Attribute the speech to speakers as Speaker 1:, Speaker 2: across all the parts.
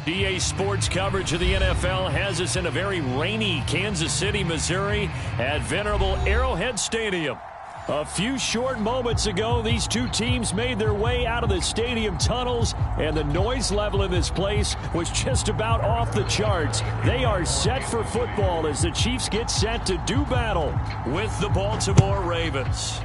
Speaker 1: EA Sports coverage of the NFL has us in a very rainy Kansas City, Missouri at venerable Arrowhead Stadium. A few short moments ago, these two teams made their way out of the stadium tunnels, and the noise level in this place was just about off the charts. They are set for football as the Chiefs get set to do battle with the Baltimore Ravens.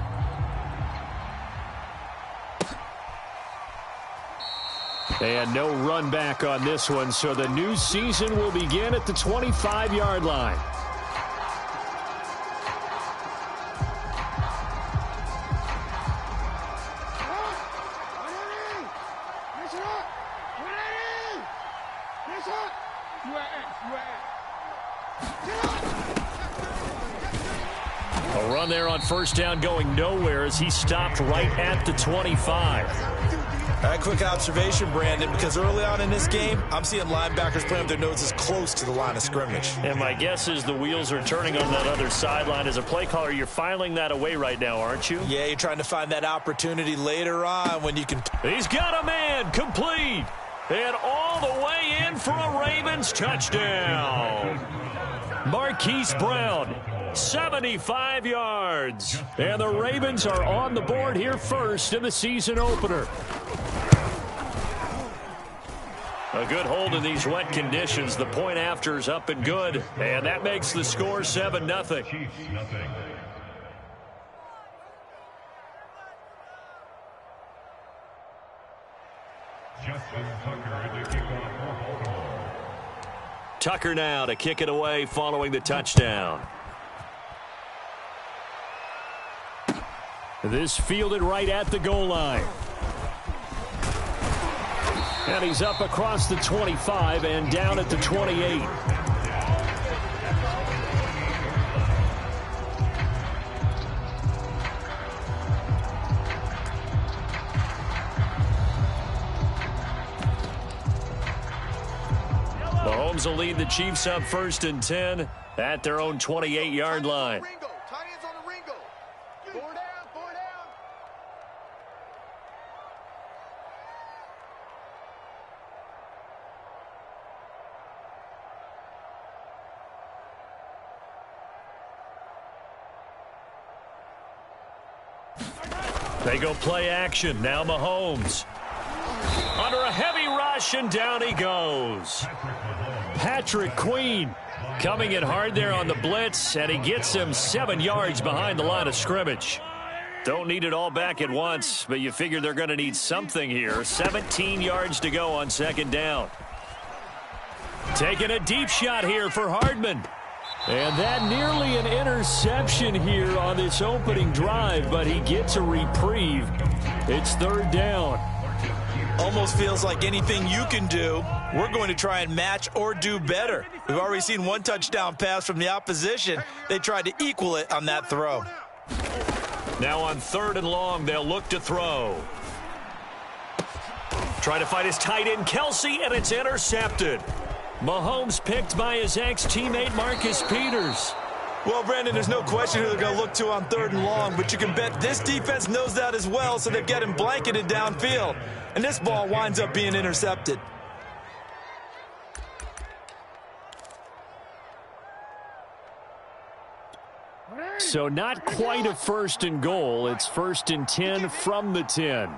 Speaker 1: And no run back on this one, so the new season will begin at the 25-yard line. A run there on first down going nowhere as he stopped right at the 25.
Speaker 2: All right, quick observation, Brandon, because early on in this game, I'm seeing linebackers playing with their noses close to the line of scrimmage.
Speaker 1: And my guess is the wheels are turning on that other sideline. As a play caller, you're filing that away right now, aren't you?
Speaker 2: Yeah, you're trying to find that opportunity later on when you can.
Speaker 1: He's got a man, complete. And all the way in for a Ravens touchdown. Marquise Brown, 75 yards. And the Ravens are on the board here first in the season opener. A good hold in these wet conditions. The point after is up and good. And that makes the score 7-0. Tucker now to kick it away following the touchdown. This fielded right at the goal line. And he's up across the 25 and down at the 28. Mahomes will lead the Chiefs up 1st and 10 at their own 28-yard line. They go play action. Now Mahomes. Under a heavy rush, and down he goes. Patrick Queen coming in hard there on the blitz, and he gets him 7 yards behind the line of scrimmage. Don't need it all back at once, but you figure they're going to need something here. 17 yards to go on 2nd down. Taking a deep shot here for Hardman. And that nearly an interception here on this opening drive, but he gets a reprieve. It's 3rd down.
Speaker 2: Almost feels like anything you can do, we're going to try and match or do better. We've already seen one touchdown pass from the opposition. They tried to equal it on that throw.
Speaker 1: Now on 3rd and long, they'll look to throw. Trying to find his tight end, Kelsey, and it's intercepted. Mahomes picked by his ex-teammate Marcus Peters.
Speaker 2: Well, Brandon, there's no question who they're going to look to on 3rd and long, but you can bet this defense knows that as well, so they've got him blanketed downfield. And this ball winds up being intercepted.
Speaker 1: So not quite a 1st and goal. It's 1st and 10 from the 10.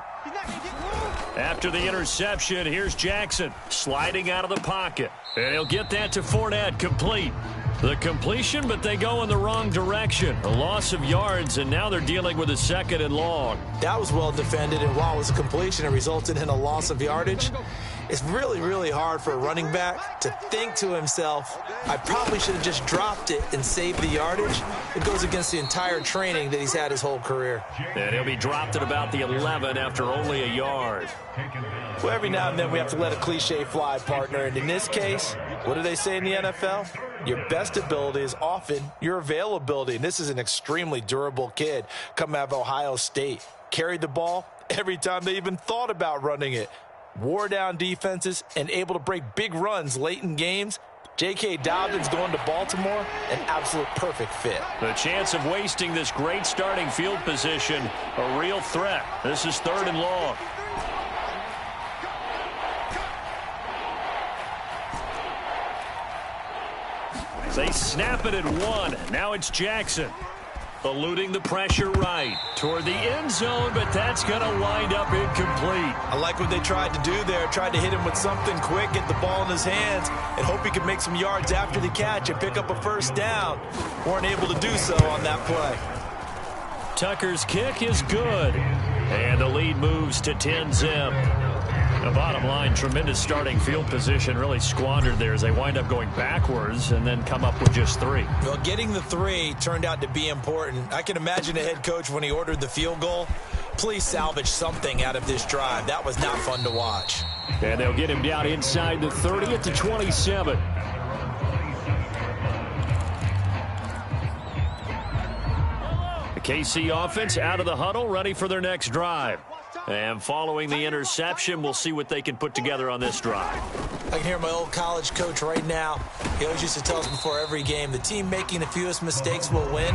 Speaker 1: After the interception, here's Jackson sliding out of the pocket. And he'll get that to Fournette, complete. The completion, but they go in the wrong direction. A loss of yards, and now they're dealing with a 2nd and long.
Speaker 2: That was well defended, and while it was a completion, it resulted in a loss of yardage. It's really, really hard for a running back to think to himself, I probably should have just dropped it and saved the yardage. It goes against the entire training that he's had his whole career.
Speaker 1: And he'll be dropped at about the 11 after only a yard.
Speaker 2: Well, every now and then we have to let a cliche fly, partner. And in this case, what do they say in the NFL? Your best ability is often your availability. And this is an extremely durable kid coming out of Ohio State. Carried the ball every time they even thought about running it. Wore down defenses and able to break big runs late in games. J.K. Dobbins going to Baltimore, an absolute perfect fit.
Speaker 1: The chance of wasting this great starting field position, a real threat. This is 3rd and long. They snap it at 1. Now it's Jackson. Eluding the pressure right toward the end zone, but that's going to wind up incomplete.
Speaker 2: I like what they tried to do there. Tried to hit him with something quick, get the ball in his hands, and hope he could make some yards after the catch and pick up a first down. Weren't able to do so on that play.
Speaker 1: Tucker's kick is good, and the lead moves to 10-zip. The bottom line, tremendous starting field position, really squandered there as they wind up going backwards and then come up with just 3.
Speaker 2: Well, getting the 3 turned out to be important. I can imagine the head coach when he ordered the field goal. Please salvage something out of this drive. That was not fun to watch.
Speaker 1: And they'll get him down inside the 30 at the 27. The KC offense out of the huddle, ready for their next drive. And following the interception, we'll see what they can put together on this drive.
Speaker 2: I can hear my old college coach right now. He always used to tell us before every game, the team making the fewest mistakes will win.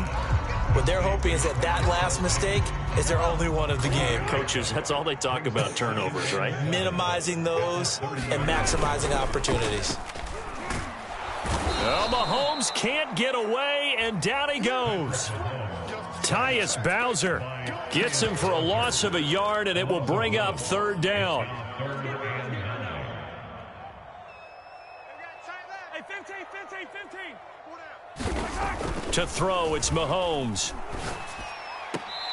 Speaker 2: What they're hoping is that last mistake is their only one of the game.
Speaker 1: Coaches, that's all they talk about, turnovers, right?
Speaker 2: Minimizing those and maximizing opportunities.
Speaker 1: Well, Mahomes can't get away, and down he goes. Tyus Bowser gets him for a loss of a yard, and it will bring up 3rd down. To throw, it's Mahomes.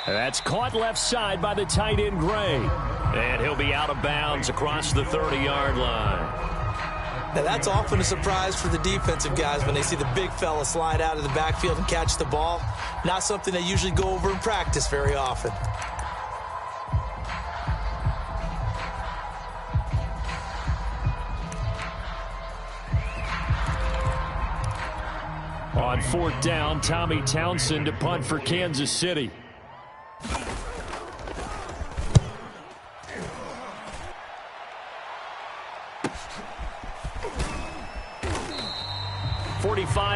Speaker 1: That's caught left side by the tight end, Gray. And he'll be out of bounds across the 30-yard line.
Speaker 2: Now, that's often a surprise for the defensive guys when they see the big fella slide out of the backfield and catch the ball. Not something they usually go over in practice very often.
Speaker 1: On 4th down, Tommy Townsend to punt for Kansas City.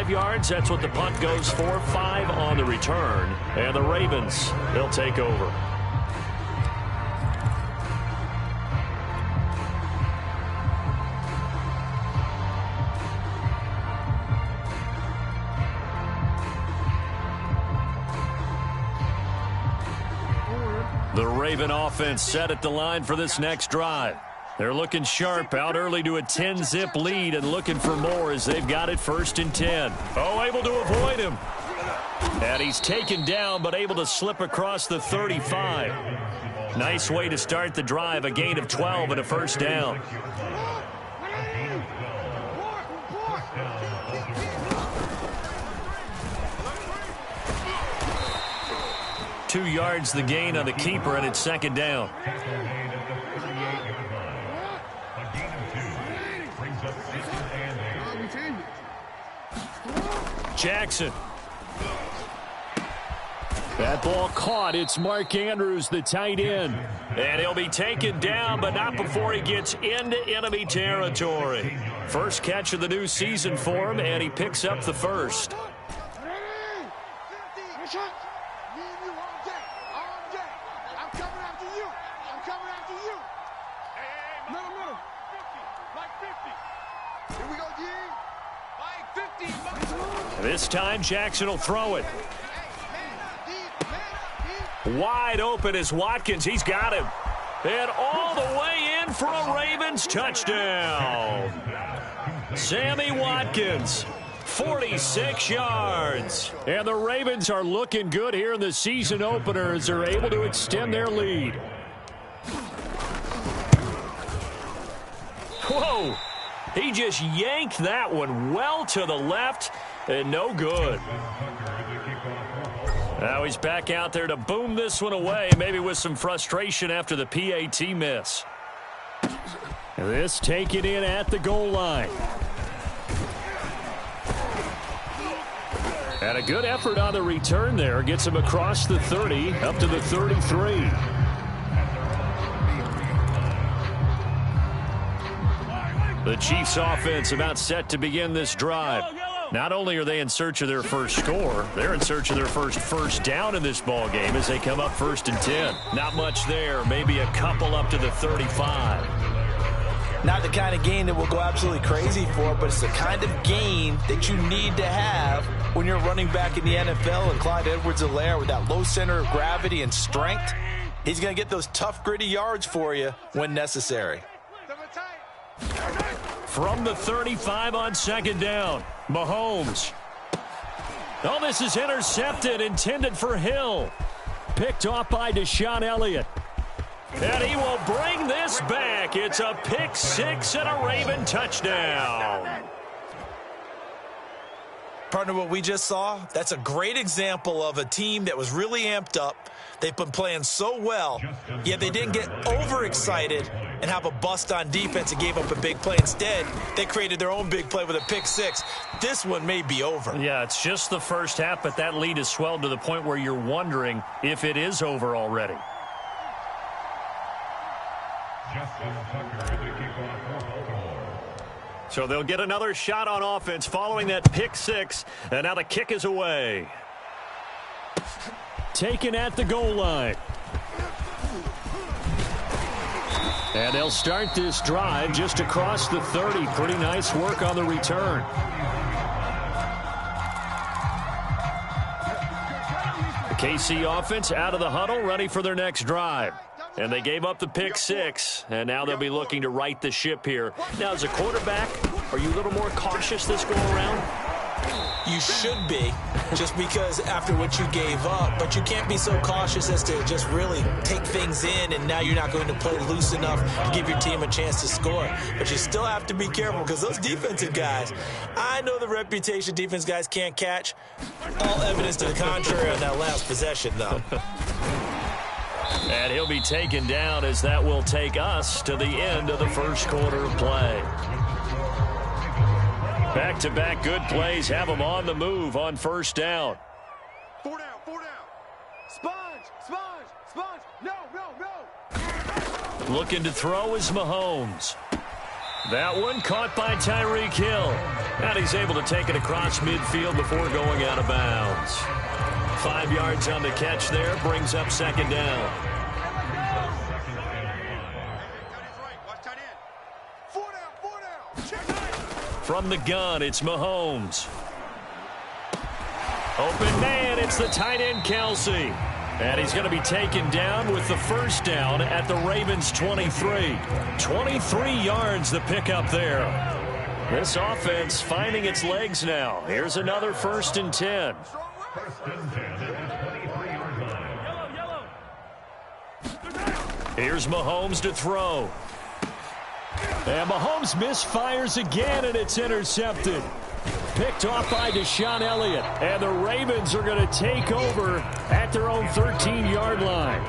Speaker 1: Yards, that's what the punt goes for. 5 on the return, and the Ravens, they'll take over. The Raven offense set at the line for this next drive. They're looking sharp, out early to a 10-zip lead and looking for more as they've got it 1st and 10. Oh, able to avoid him. And he's taken down, but able to slip across the 35. Nice way to start the drive, a gain of 12 and a 1st down. Two yards the gain on the keeper, and it's 2nd down. Jackson. That ball caught. It's Mark Andrews, the tight end. And he'll be taken down, but not before he gets into enemy territory. First catch of the new season for him, and he picks up the 1st. This time, Jackson will throw it. Wide open is Watkins. He's got him. And all the way in for a Ravens touchdown. Sammy Watkins, 46 yards. And the Ravens are looking good here in the season opener as they're able to extend their lead. Whoa. He just yanked that one well to the left and no good. Now he's back out there to boom this one away, maybe with some frustration after the PAT miss. This taken in at the goal line. And a good effort on the return there. Gets him across the 30, up to the 33. The Chiefs offense about set to begin this drive. Not only are they in search of their first score, they're in search of their first down in this ball game as they come up 1st and 10. Not much there, maybe a couple up to the 35.
Speaker 2: Not the kind of game that we'll go absolutely crazy for, but it's the kind of game that you need to have when you're running back in the NFL. And Clyde Edwards-Helaire, with that low center of gravity and strength, he's going to get those tough, gritty yards for you when necessary.
Speaker 1: From the 35 on second down, Mahomes. Oh, this is intercepted, intended for Hill. Picked off by Deshaun Elliott. And he will bring this back. It's a pick six and a Raven touchdown.
Speaker 2: Partner, what we just saw, that's a great example of a team that was really amped up. They've been playing so well, yet they didn't get overexcited and have a bust on defense and gave up a big play. Instead, they created their own big play with a pick six. This one may be over.
Speaker 1: Yeah, it's just the first half, but that lead has swelled to the point where you're wondering if it is over already. So they'll get another shot on offense following that pick six, and now the kick is away. Taken at the goal line. And they'll start this drive just across the 30. Pretty nice work on the return. The KC offense out of the huddle, ready for their next drive. And they gave up the pick six, and now they'll be looking to right the ship here. Now, as a quarterback, are you a little more cautious this go around?
Speaker 2: You should be, just because after what you gave up, but you can't be so cautious as to just really take things in, and now you're not going to play loose enough to give your team a chance to score. But you still have to be careful, because those defensive guys, I know the reputation defense guys can't catch. All evidence to the contrary on that last possession, though.
Speaker 1: And he'll be taken down as that will take us to the end of the first quarter of play. Back-to-back good plays have them on the move on first down.
Speaker 3: 4 down, 4 down. Sponge. No.
Speaker 1: Looking to throw is Mahomes. That one caught by Tyreek Hill. And he's able to take it across midfield before going out of bounds. 5 yards on the catch there, brings up second down. From the gun, it's Mahomes. Open man, it's the tight end, Kelsey. And he's going to be taken down with the first down at the Ravens' 23. 23 yards the pickup there. This offense finding its legs now. Here's another 1st and 10. Here's Mahomes to throw. And Mahomes misfires again, and it's intercepted. Picked off by Deshaun Elliott. And the Ravens are going to take over at their own 13-yard line.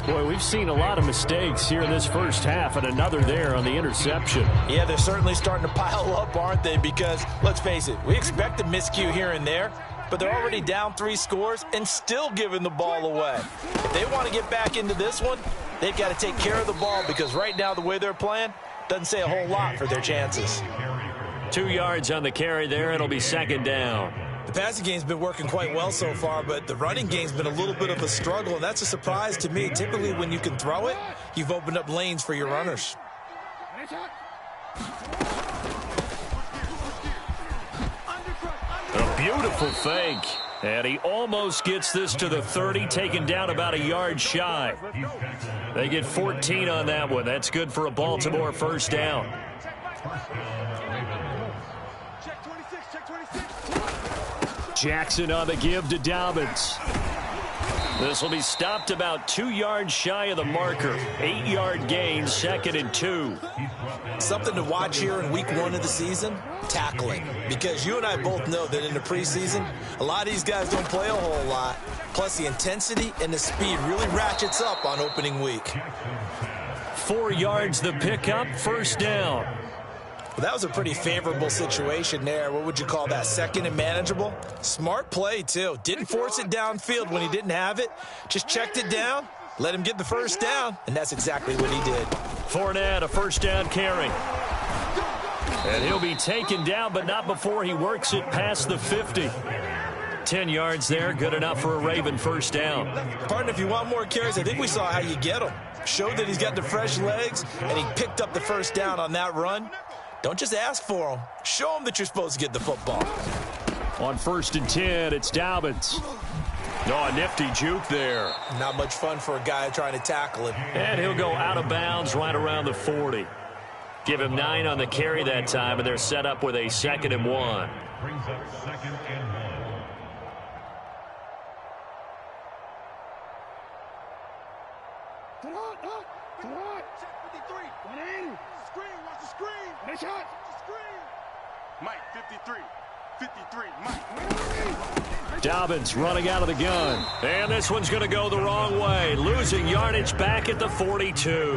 Speaker 1: Boy, we've seen a lot of mistakes here in this first half, and another there on the interception.
Speaker 2: Yeah, they're certainly starting to pile up, aren't they? Because, let's face it, we expect a miscue here and there, but they're already down 3 scores and still giving the ball away. If they want to get back into this one, they've got to take care of the ball, because right now the way they're playing doesn't say a whole lot for their chances.
Speaker 1: 2 yards on the carry there. It'll be second down.
Speaker 2: The passing game's been working quite well so far, but the running game's been a little bit of a struggle, and that's a surprise to me. Typically, when you can throw it, you've opened up lanes for your runners.
Speaker 1: A beautiful fake. And he almost gets this to the 30, taken down about a yard shy. They get 14 on that one. That's good for a Baltimore first down. Jackson on the give to Dobbins. This will be stopped about 2 yards shy of the marker. 8-yard gain, 2nd and 2.
Speaker 2: Something to watch here in week 1 of the season, tackling. Because you and I both know that in the preseason, a lot of these guys don't play a whole lot. Plus the intensity and the speed really ratchets up on opening week.
Speaker 1: 4 yards the pickup, first down.
Speaker 2: Well, that was a pretty favorable situation there. What would you call that? 2nd and manageable? Smart play, too. Didn't force it downfield when he didn't have it. Just checked it down, let him get the first down, and that's exactly what he did.
Speaker 1: Fournette, a first down carry. And he'll be taken down, but not before he works it past the 50. 10 yards there, good enough for a Raven first down.
Speaker 2: Partner, if you want more carries, I think we saw how you get them. showed that he's got the fresh legs, and he picked up the first down on that run. Don't just ask for him. Show him that you're supposed to get the football.
Speaker 1: On 1st and 10, it's Dobbins. Oh, a nifty juke there.
Speaker 2: Not much fun for a guy trying to tackle him.
Speaker 1: And he'll go out of bounds right around the 40. Give him 9 on the carry that time, and they're set up with a 2nd and 1.
Speaker 3: Brings up 2nd and 1. Mike, 53. 53, Mike.
Speaker 1: Dobbins running out of the gun. And this one's going to go the wrong way. Losing yardage back at the 42.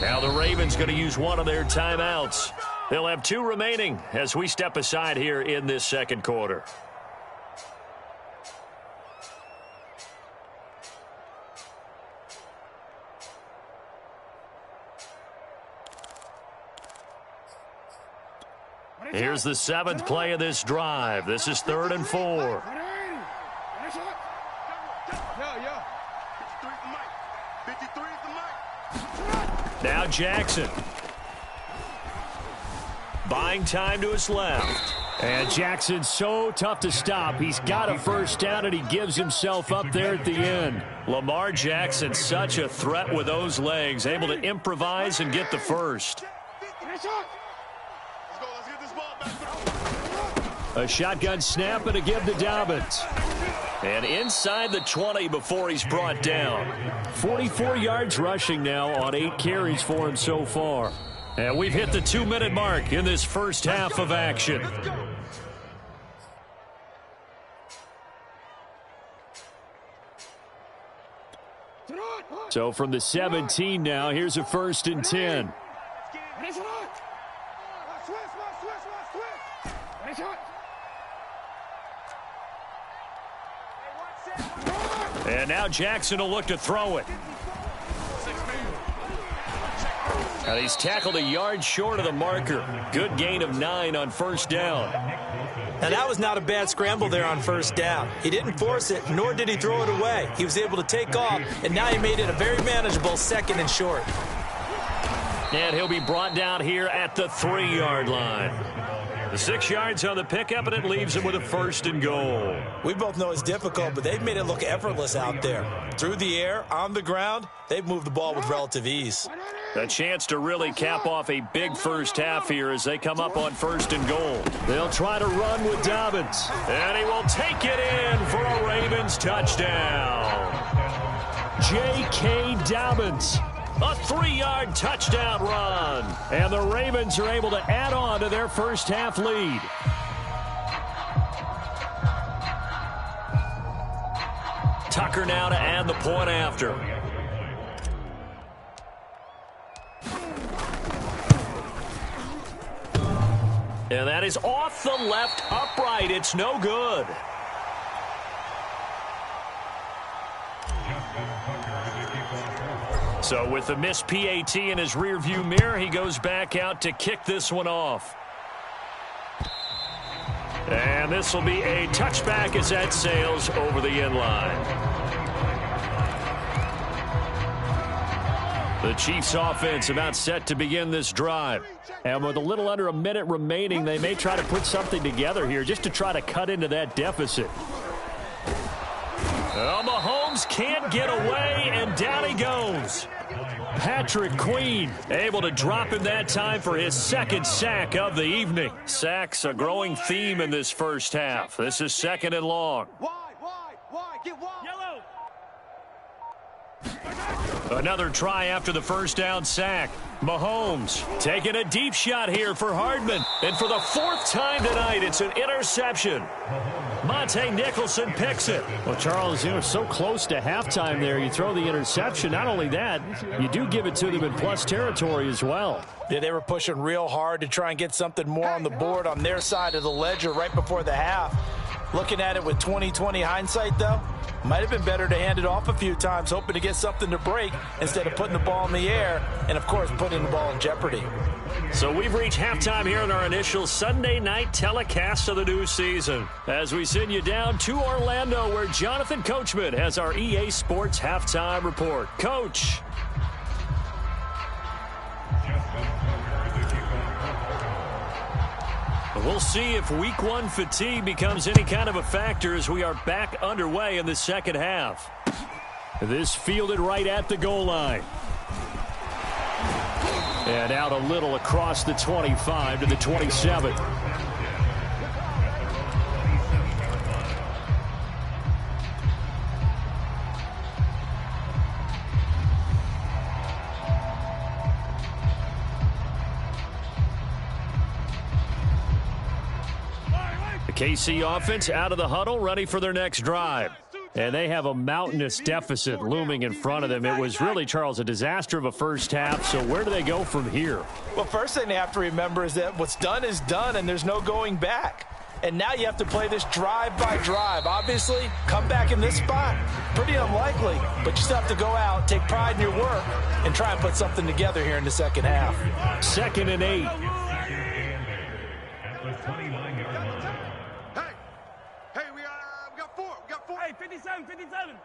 Speaker 1: Now the Ravens going to use one of their timeouts. They'll have 2 remaining as we step aside here in this 2nd quarter. Here's the 7th play of this drive. This is 3rd and 4. Now Jackson. Buying time to his left. And Jackson's so tough to stop. He's got a first down, and he gives himself up there at the end. Lamar Jackson, such a threat with those legs, able to improvise and get the first. A shotgun snap and a give to Dobbins. And inside the 20 before he's brought down. 44 yards rushing now on 8 carries for him so far. And we've hit the 2-minute mark in this first half of action. So from the 17 now, here's a 1st and 10. And now Jackson will look to throw it. And he's tackled a yard short of the marker. Good gain of 9 on 1st down.
Speaker 2: And that was not a bad scramble there on 1st down. He didn't force it, nor did he throw it away. He was able to take off, and now he made it a very manageable 2nd and short.
Speaker 1: And he'll be brought down here at the 3-yard line. The 6 yards on the pickup, and it leaves him with a 1st and goal.
Speaker 2: We both know it's difficult, but they've made it look effortless out there. Through the air, on the ground, they've moved the ball with relative ease.
Speaker 1: A chance to really cap off a big first half here as they come up on 1st and goal. They'll try to run with Dobbins. And he will take it in for a Ravens touchdown. J.K. Dobbins. A 3-yard touchdown run. And the Ravens are able to add on to their first half lead. Tucker now to add the point after. And that is off the left upright. It's no good. So with the missed PAT in his rearview mirror, he goes back out to kick this one off. And this will be a touchback as that sails over the end line. The Chiefs offense about set to begin this drive. And with a little under a minute remaining, they may try to put something together here just to try to cut into that deficit. Well, Mahomes can't get away, and down he goes. Patrick Queen able to drop him that time for his 2nd sack of the evening. Sacks a growing theme in this first half. This is 2nd and long.
Speaker 3: Wide, get wide. Yellow.
Speaker 1: Another try after the first down sack. Mahomes taking a deep shot here for Hardman. And for the 4th time tonight, it's an interception. Monte Nicholson picks it.
Speaker 4: Well, Charles, you know, so close to halftime there. You throw the interception. Not only that, you do give it to them in plus territory as well.
Speaker 2: Yeah, they were pushing real hard to try and get something more on the board on their side of the ledger right before the half. Looking at it with 20/20 hindsight, though, might have been better to hand it off a few times, hoping to get something to break instead of putting the ball in the air and, of course, putting the ball in jeopardy.
Speaker 1: So we've reached halftime here in our initial Sunday night telecast of the new season as we send you down to Orlando where Jonathan Coachman has our EA Sports halftime report. Coach. We'll see if week one fatigue becomes any kind of a factor as we are back underway in the second half. This fielded right at the goal line. And out a little across the 25 to the 27. KC offense out of the huddle, ready for their next drive. And they have a mountainous deficit looming in front of them. It was really, Charles, a disaster of a first half. So where do they go from here?
Speaker 2: Well, first thing they have to remember is that what's done is done, and there's no going back. And now you have to play this drive by drive. Obviously, come back in this spot, pretty unlikely. But you still have to go out, take pride in your work, and try and put something together here in the second half.
Speaker 1: 2nd and 8.
Speaker 3: Hey, 57.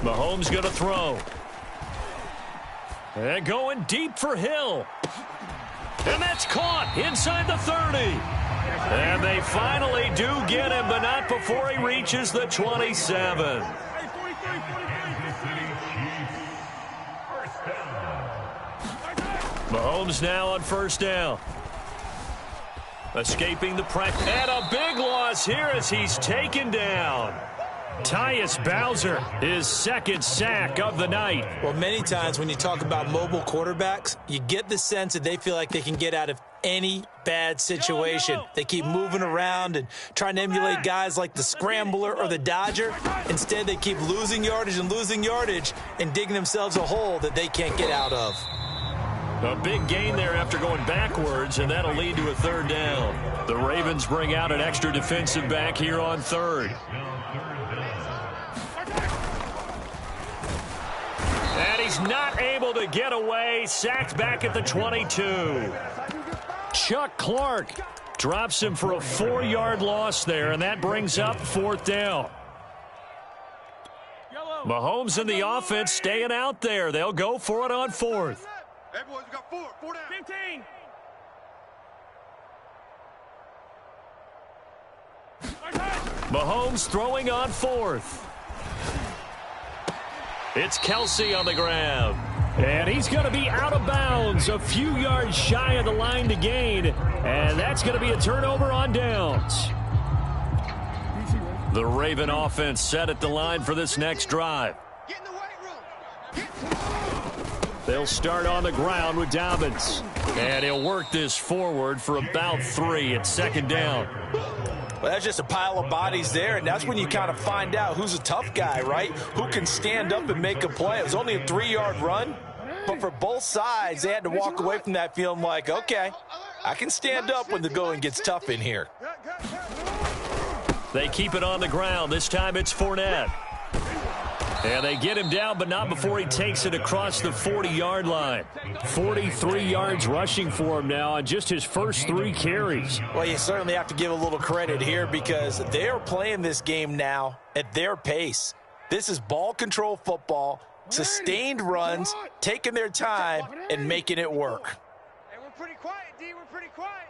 Speaker 1: Mahomes going to throw. And going deep for Hill. And that's caught inside the 30. And they finally do get him, but not before he reaches the 27. Mahomes now on first down. Escaping the pressure. And a big loss here as he's taken down. Tyus Bowser, his second sack of the night.
Speaker 2: Well, many times when you talk about mobile quarterbacks, you get the sense that they feel like they can get out of any bad situation. They keep moving around and trying to emulate guys like the Scrambler or the Dodger. Instead, they keep losing yardage and digging themselves a hole that they can't get out of.
Speaker 1: A big gain there after going backwards, and that'll lead to a third down. The Ravens bring out an extra defensive back here on third. And he's not able to get away. Sacked back at the 22. Chuck Clark drops him for a 4-yard loss there, and that brings up 4th down. Mahomes and the offense staying out there. They'll go for it on 4th.
Speaker 3: Hey, boys, we got 4 down. 15.
Speaker 1: Mahomes throwing on 4th. It's Kelsey on the ground. And he's going to be out of bounds, a few yards shy of the line to gain. And that's going to be a turnover on downs. The Raven offense set at the line for this next drive.
Speaker 3: Get in the weight room.
Speaker 1: They'll start on the ground with Dobbins. And he'll work this forward for about 3 at 2nd down.
Speaker 2: Well, that's just a pile of bodies there, and that's when you kind of find out who's a tough guy, right? Who can stand up and make a play. It was only a 3-yard run, but for both sides, they had to walk away from that feeling like, okay, I can stand up when the going gets tough in here.
Speaker 1: They keep it on the ground. This time it's Fournette. And they get him down, but not before he takes it across the 40-yard line. 43 yards rushing for him now on just his first 3 carries.
Speaker 2: Well, you certainly have to give a little credit here because they are playing this game now at their pace. This is ball control football, sustained runs, taking their time, and making it work.
Speaker 3: Hey, we're pretty quiet, D. We're pretty quiet.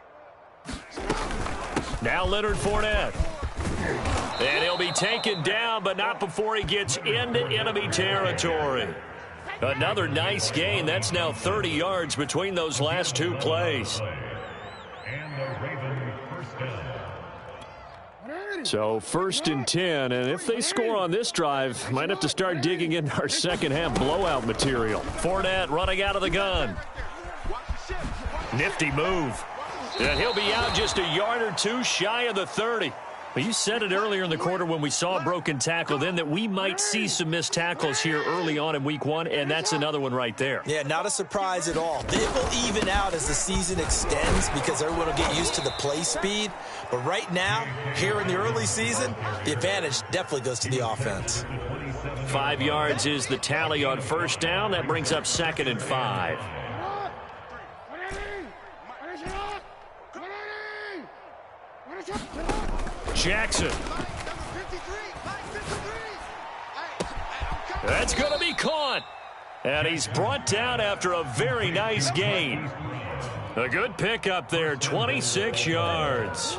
Speaker 1: Now Leonard Fournette. And he'll be taken down, but not before he gets into enemy territory. Another nice gain. That's now 30 yards between those last 2 plays. So 1st and 10, and if they score on this drive, might have to start digging in our second half blowout material. Fournette running out of the gun. Nifty move. And he'll be out just a yard or 2 shy of the 30. Well, you said it earlier in the quarter when we saw a broken tackle then that we might see some missed tackles here early on in week 1, and that's another one right there.
Speaker 2: Yeah, not a surprise at all. It will even out as the season extends because everyone will get used to the play speed. But right now, here in the early season, the advantage definitely goes to the offense.
Speaker 1: 5 yards is the tally on first down. That brings up 2nd and 5. Jackson. That's going to be caught. And he's brought down after a very nice gain. A good pickup there, 26 yards.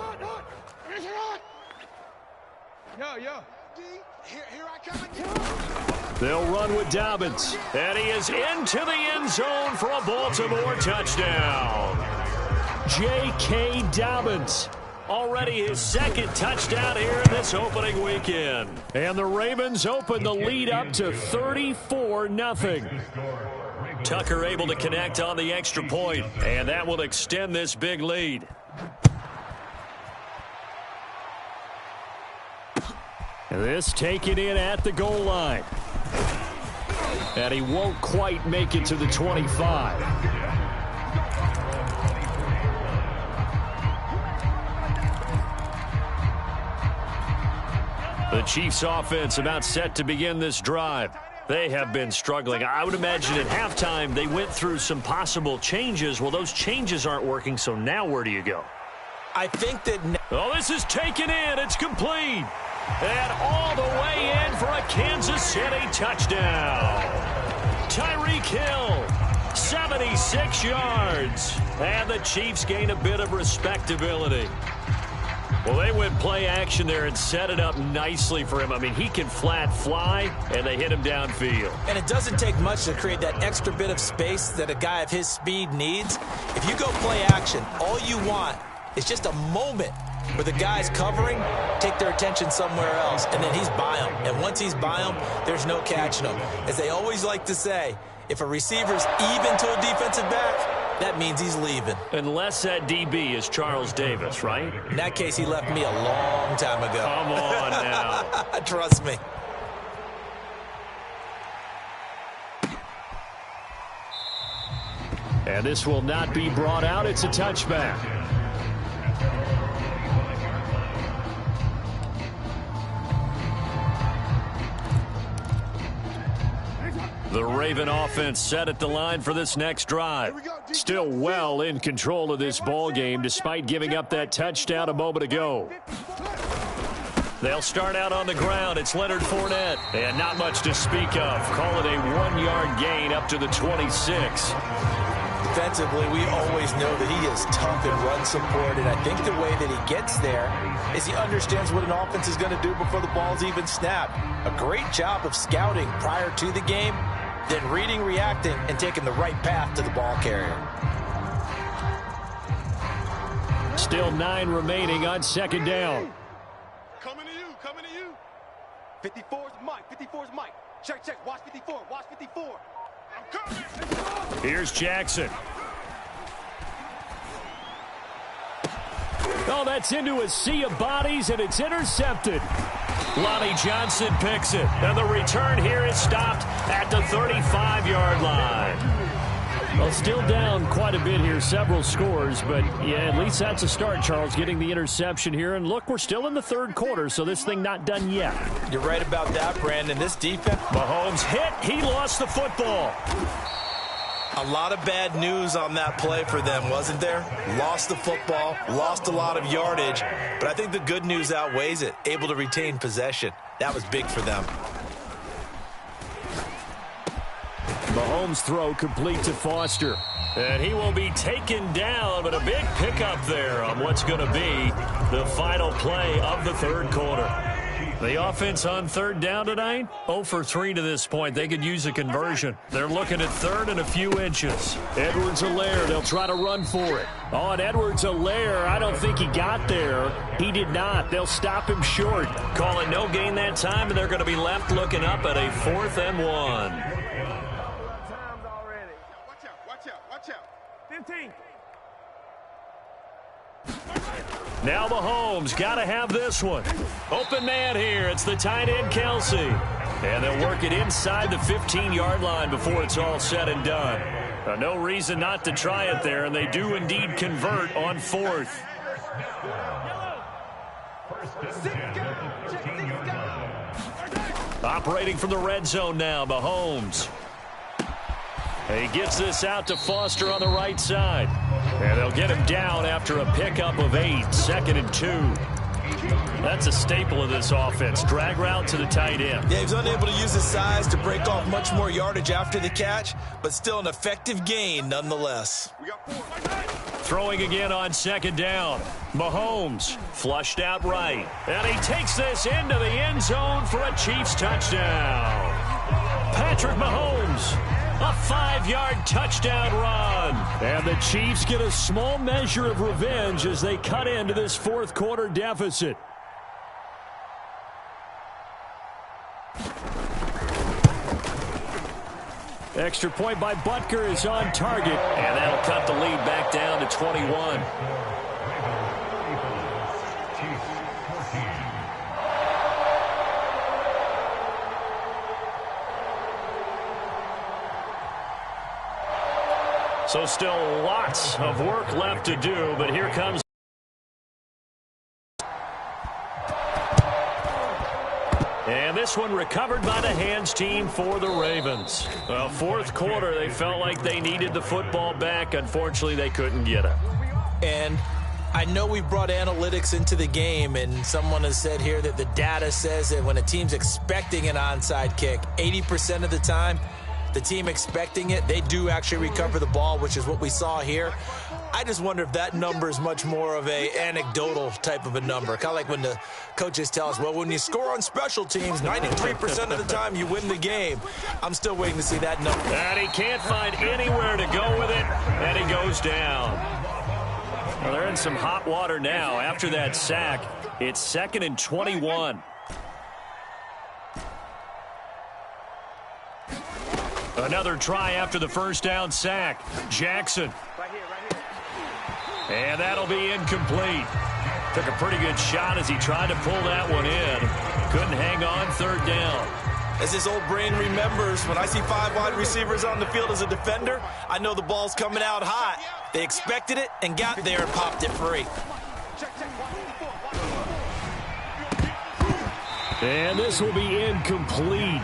Speaker 1: They'll run with Dobbins. And he is into the end zone for a Baltimore touchdown. J.K. Dobbins. Already his 2nd touchdown here in this opening weekend. And the Ravens open the lead up to 34-0. Tucker able to connect on the extra point, and that will extend this big lead. This taken in at the goal line. And he won't quite make it to the 25. The Chiefs offense about set to begin this drive. They have been struggling. I would imagine at halftime they went through some possible changes. Well, those changes aren't working, so now where do you go?
Speaker 2: I think that...
Speaker 1: Oh, this is taken in. It's complete. And all the way in for a Kansas City touchdown. Tyreek Hill, 76 yards. And the Chiefs gain a bit of respectability. Well, they went play action there and set it up nicely for him. I mean, he can flat fly, and they hit him downfield.
Speaker 2: And it doesn't take much to create that extra bit of space that a guy of his speed needs. If you go play action, all you want is just a moment where the guys covering take their attention somewhere else, and then he's by them. And once he's by them, there's no catching him. As they always like to say, if a receiver's even to a defensive back, that means he's leaving.
Speaker 1: Unless that DB is Charles Davis, right?
Speaker 2: In that case, he left me a long time ago.
Speaker 1: Come on now.
Speaker 2: Trust me.
Speaker 4: And this will not be brought out. It's a touchback. The Raven offense set at the line for this next drive. Still well in control of this ball game despite giving up that touchdown a moment ago. They'll start out on the ground. It's Leonard Fournette. And not much to speak of. Call it a 1-yard gain up to the 26.
Speaker 2: Defensively, we always know that he is tough in run support, and I think the way that he gets there is he understands what an offense is going to do before the ball's even snapped. A great job of scouting prior to the game, then reading, reacting, and taking the right path to the ball carrier.
Speaker 4: Still 9 remaining on 2nd down.
Speaker 3: Coming to you, coming to you. 54's Mike, 54's Mike. Check, check, watch 54, watch 54. I'm coming.
Speaker 4: Here's Jackson. Oh, that's into a sea of bodies, and it's intercepted.
Speaker 1: Lonnie Johnson picks it, and the return here is stopped at the 35-yard line.
Speaker 4: Well, still down quite a bit here, several scores, but yeah, at least that's a start, Charles, getting the interception here. And look, we're still in the 3rd quarter, so this thing not done yet.
Speaker 2: You're right about that, Brandon. This defense...
Speaker 1: Mahomes hit. He lost the football.
Speaker 2: A lot of bad news on that play for them, wasn't there? Lost the football, lost a lot of yardage, but I think the good news outweighs it. Able to retain possession. That was big for them.
Speaker 1: Mahomes' throw complete to Foster. And he will be taken down, but a big pickup there on what's going to be the final play of the 3rd quarter. The offense on 3rd down tonight, 0 for 3 to this point. They could use a conversion. They're looking at 3rd and a few inches.
Speaker 4: Edwards-Helaire, they'll try to run for it. Oh, and Edwards-Helaire, I don't think he got there. He did not. They'll stop him short.
Speaker 1: Call it no gain that time, and they're going to be left looking up at a 4th and 1.
Speaker 3: Watch out, watch out, watch out. 15.
Speaker 1: Now Mahomes got to have this one. Open man here. It's the tight end, Kelsey. And they'll work it inside the 15-yard line before it's all said and done. No reason not to try it there, and they do indeed convert on 4th. Operating from the red zone now, Mahomes. He gets this out to Foster on the right side. And they'll get him down after a pickup of 8, 2nd and 2. That's a staple of this offense. Drag route to the tight end.
Speaker 2: Yeah, he's unable to use his size to break off much more yardage after the catch, but still an effective gain nonetheless.
Speaker 1: Throwing again on 2nd down. Mahomes flushed out right. And he takes this into the end zone for a Chiefs touchdown. Patrick Mahomes, a 5-yard touchdown run. And the Chiefs get a small measure of revenge as they cut into this 4th quarter deficit. Extra point by Butker is on target. And that'll cut the lead back down to 21. So still lots of work left to do, but here comes. And this one recovered by the hands team for the Ravens. Well, 4th quarter, they felt like they needed the football back. Unfortunately, they couldn't get it.
Speaker 2: And I know we brought analytics into the game, and someone has said here that the data says that when a team's expecting an onside kick, 80% of the time, the team expecting it, they do actually recover the ball, which is what we saw here. I just wonder if that number is much more of a anecdotal type of a number. Kind of like when the coaches tell us, well, when you score on special teams, 93% of the time you win the game. I'm still waiting to see that number.
Speaker 1: And he can't find anywhere to go with it, and he goes down. Well, they're in some hot water now. After that sack, it's 2nd and 21. Another try after the first down sack. Jackson. And that'll be incomplete. Took a pretty good shot as he tried to pull that one in. Couldn't hang on 3rd down.
Speaker 2: As his old brain remembers, when I see 5 wide receivers on the field as a defender, I know the ball's coming out hot. They expected it and got there and popped it free.
Speaker 1: And this will be incomplete.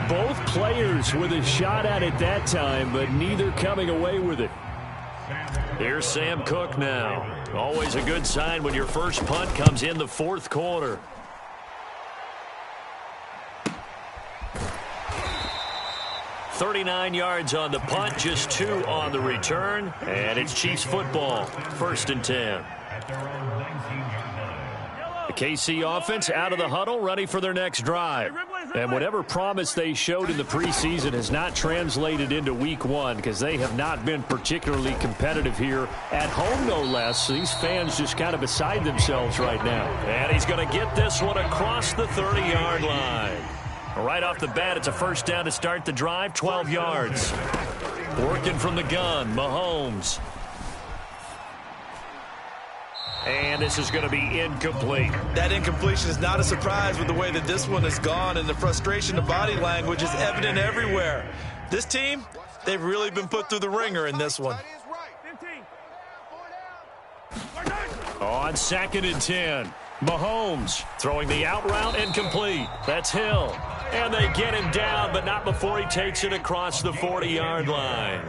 Speaker 1: Both players with a shot at it that time, but neither coming away with it. Here's Sam Cook now. Always a good sign when your first punt comes in the 4th quarter. .39 yards on the punt, just 2 on the return, and it's Chiefs football, 1st and 10. The KC offense out of the huddle, ready for their next drive. And whatever promise they showed in the preseason has not translated into week 1 because they have not been particularly competitive here at home, no less. So these fans just kind of beside themselves right now. And he's going to get this one across the 30-yard line. Right off the bat, it's a first down to start the drive, 12 yards. Working from the gun, Mahomes. And this is going to be incomplete.
Speaker 2: That incompletion is not a surprise with the way that this one has gone, and the frustration of body language is evident everywhere. This team, they've really been put through the ringer in this one.
Speaker 1: On 2nd and 10, Mahomes throwing the out route incomplete. That's Hill. And they get him down, but not before he takes it across the 40-yard line.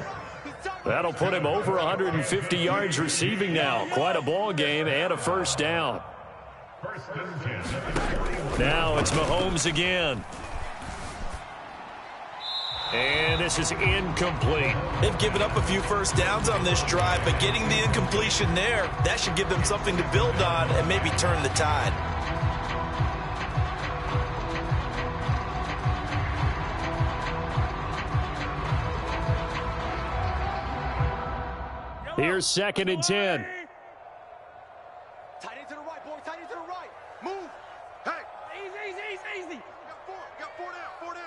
Speaker 1: That'll put him over 150 yards receiving now. Quite a ball game and a first down. Now it's Mahomes again. And this is incomplete.
Speaker 2: They've given up a few first downs on this drive, but getting the incompletion there, that should give them something to build on and maybe turn the tide.
Speaker 1: Here's 2nd and 10.
Speaker 3: Tight end to the right, boy. Tight end to the right. Move. Hey. Easy. You got four down.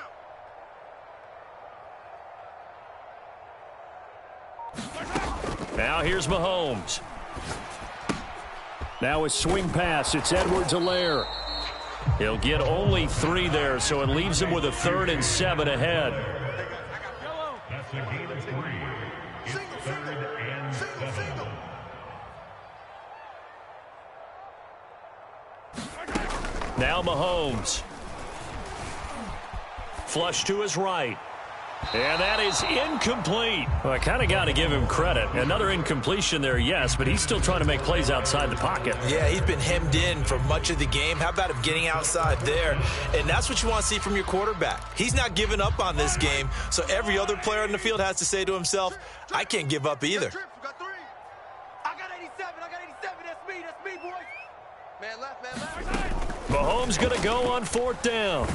Speaker 1: Now here's Mahomes.
Speaker 4: Now a swing pass. It's Edwards-Helaire. He'll get only 3 there, so it leaves him with a 3rd and 7 ahead.
Speaker 3: That's a gain of 3. It's 3rd and 7.
Speaker 1: Now Mahomes. Flush to his right. And that is incomplete. Well, I kind of got to give him credit. Another incompletion there, yes, but he's still trying to make plays outside the pocket.
Speaker 2: Yeah, he's been hemmed in for much of the game. How about him getting outside there? And that's what you want to see from your quarterback. He's not giving up on this game, so every other player on the field has to say to himself, I can't give up either.
Speaker 3: I got 87. That's me, boys. Man left.
Speaker 1: Mahomes going to go on 4th down.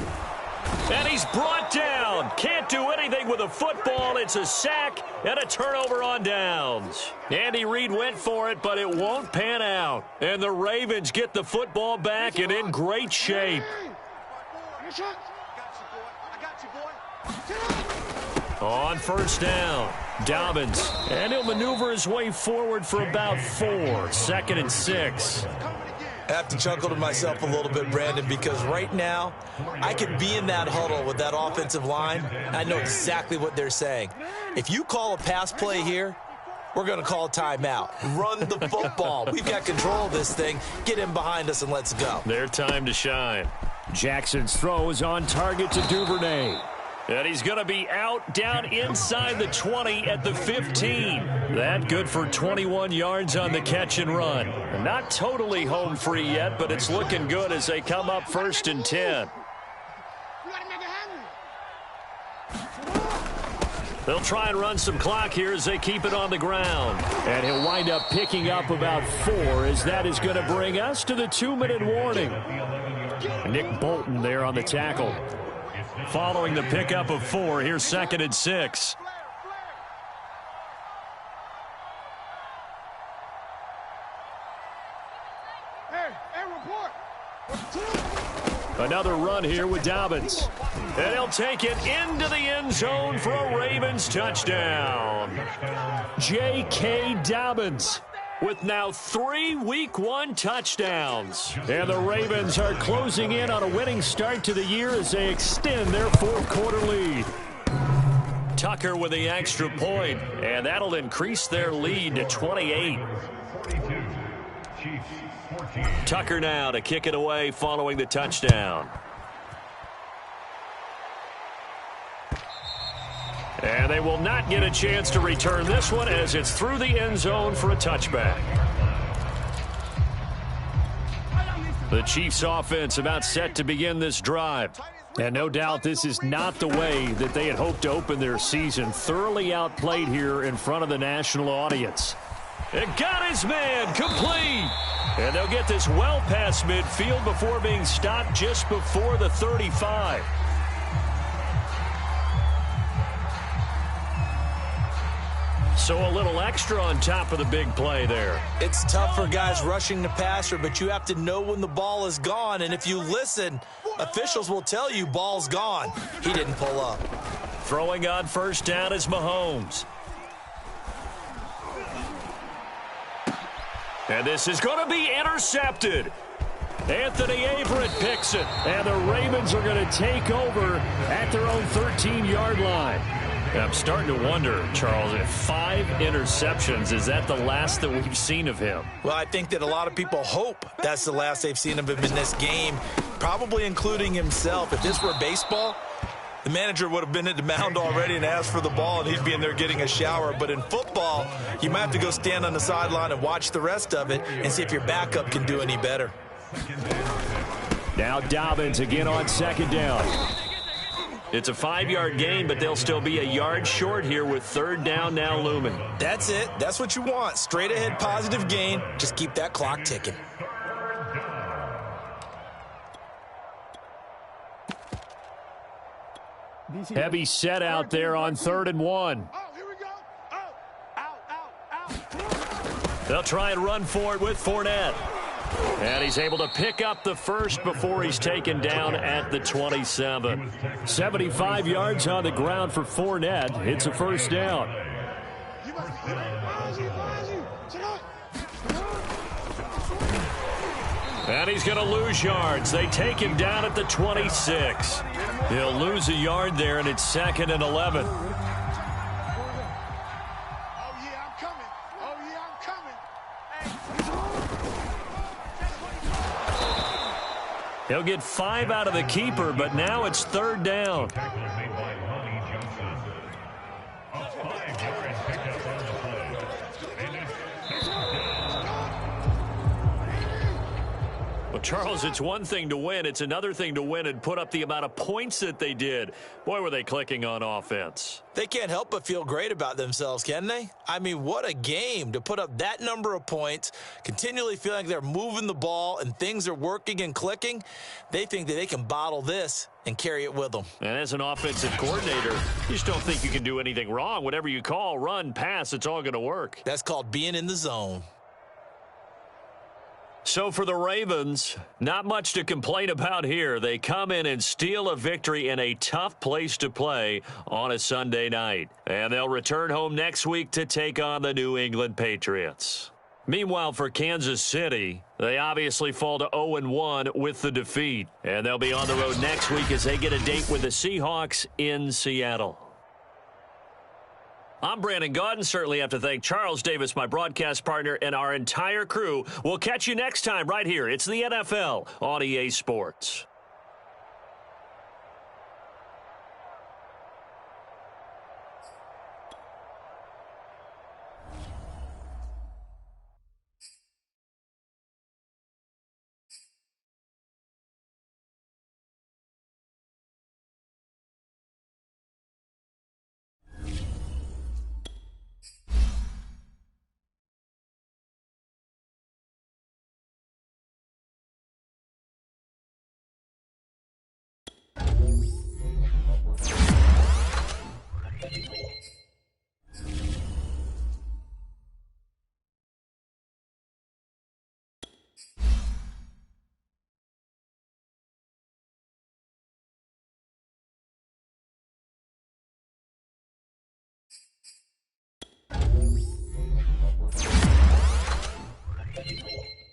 Speaker 1: And he's brought down. Can't do anything with a football. It's a sack and a turnover on downs. Andy Reid went for it, but it won't pan out. And the Ravens get the football back and in great shape. On 1st down, Dobbins. And he'll maneuver his way forward for about 4. 2nd and 6.
Speaker 2: I have to chuckle to myself a little bit, Brandon, because right now I could be in that huddle with that offensive line. I know exactly what they're saying. If you call a pass play here, we're going to call a timeout. Run the football. We've got control of this thing. Get in behind us and let's go.
Speaker 1: Their time to shine.
Speaker 4: Jackson's throw is on target to Duvernay.
Speaker 1: And he's going to be out down inside the 20 at the 15. That good for 21 yards on the catch and run. Not totally home free yet, but it's looking good as they come up 1st and 10. They'll try and run some clock here as they keep it on the ground.
Speaker 4: And he'll wind up picking up about 4 as that is going to bring us to the 2-minute warning. Nick Bolton there on the tackle.
Speaker 1: Following the pickup of 4, here's 2nd and 6. Another run here with Dobbins. And he'll take it into the end zone for a Ravens touchdown.
Speaker 4: J.K. Dobbins
Speaker 1: with now 3 Week 1 touchdowns.
Speaker 4: And the Ravens are closing in on a winning start to the year as they extend their 4th quarter lead.
Speaker 1: Tucker with the extra point, and that'll increase their lead to 28. Tucker now to kick it away following the touchdown. And they will not get a chance to return this one as it's through the end zone for a touchback. The Chiefs offense about set to begin this drive. And no doubt this is not the way that they had hoped to open their season. Thoroughly outplayed here in front of the national audience. And got his man complete. And they'll get this well past midfield before being stopped just before the 35. So a little extra on top of the big play there.
Speaker 2: It's tough for guys rushing the passer, but you have to know when the ball is gone. And if you listen, officials will tell you ball's gone. He didn't pull up.
Speaker 1: Throwing on 1st down is Mahomes. And this is going to be intercepted. Anthony Averett picks it. And the Ravens are going to take over at their own 13-yard line. I'm starting to wonder, Charles, if 5 interceptions, is that the last that we've seen of him?
Speaker 2: Well, I think that a lot of people hope that's the last they've seen of him in this game, probably including himself. If this were baseball, the manager would have been at the mound already and asked for the ball, and he'd be in there getting a shower. But in football, you might have to go stand on the sideline and watch the rest of it and see if your backup can do any better.
Speaker 4: Now Dobbins again on 2nd down.
Speaker 1: It's a 5-yard gain, but they'll still be a yard short here with 3rd down now looming.
Speaker 2: That's it. That's what you want. Straight ahead positive gain. Just keep that clock ticking.
Speaker 4: Heavy set out there on 3rd and 1.
Speaker 1: They'll try and run for it with Fournette. And he's able to pick up the first before he's taken down at the 27.
Speaker 4: 75 yards on the ground for Fournette. It's a 1st down.
Speaker 1: And he's going to lose yards. They take him down at the 26. He'll lose a yard there, and it's 2nd and 11. He'll get 5 out of the keeper, but now it's 3rd down. Well, Charles, it's one thing to win. It's another thing to win and put up the amount of points that they did. Boy, were they clicking on offense.
Speaker 2: They can't help but feel great about themselves, can they? I mean, what a game to put up that number of points, continually feeling like they're moving the ball and things are working and clicking. They think that they can bottle this and carry it with them.
Speaker 1: And as an offensive coordinator, you just don't think you can do anything wrong. Whatever you call, run, pass, it's all going to work.
Speaker 2: That's called being in the zone.
Speaker 1: So for the Ravens, not much to complain about here. They come in and steal a victory in a tough place to play on a Sunday night. And they'll return home next week to take on the New England Patriots. Meanwhile, for Kansas City, they obviously fall to 0-1 with the defeat. And they'll be on the road next week as they get a date with the Seahawks in Seattle. I'm Brandon Gaudin. Certainly have to thank Charles Davis, my broadcast partner, and our entire crew. We'll catch you next time right here. It's the NFL on EA Sports.